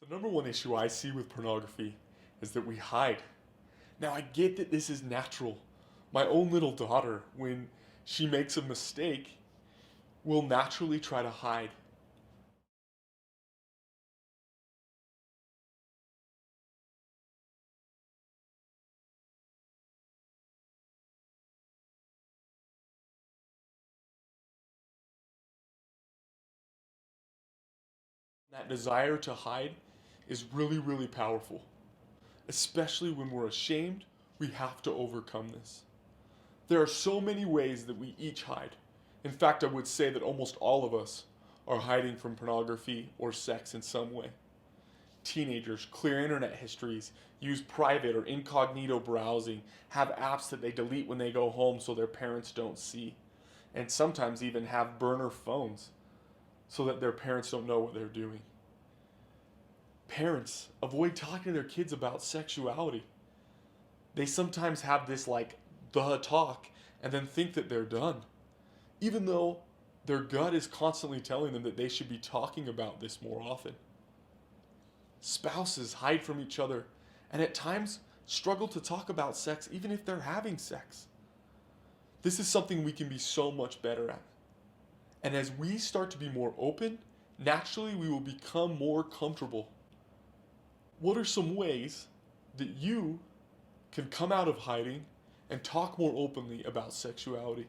The number one issue I see with pornography is that we hide. Now, I get that this is natural. My own little daughter, when she makes a mistake, will naturally try to hide. That desire to hide is really, really powerful. Especially when we're ashamed, we have to overcome this. There are so many ways that we each hide. In fact, I would say that almost all of us are hiding from pornography or sex in some way. Teenagers clear internet histories, use private or incognito browsing, have apps that they delete when they go home so their parents don't see, and sometimes even have burner phones so that their parents don't know what they're doing. Parents avoid talking to their kids about sexuality. They sometimes have this the talk and then think that they're done, even though their gut is constantly telling them that they should be talking about this more often. Spouses hide from each other and at times struggle to talk about sex even if they're having sex. This is something we can be so much better at. And as we start to be more open, naturally we will become more comfortable. What are some ways that you can come out of hiding and talk more openly about sexuality?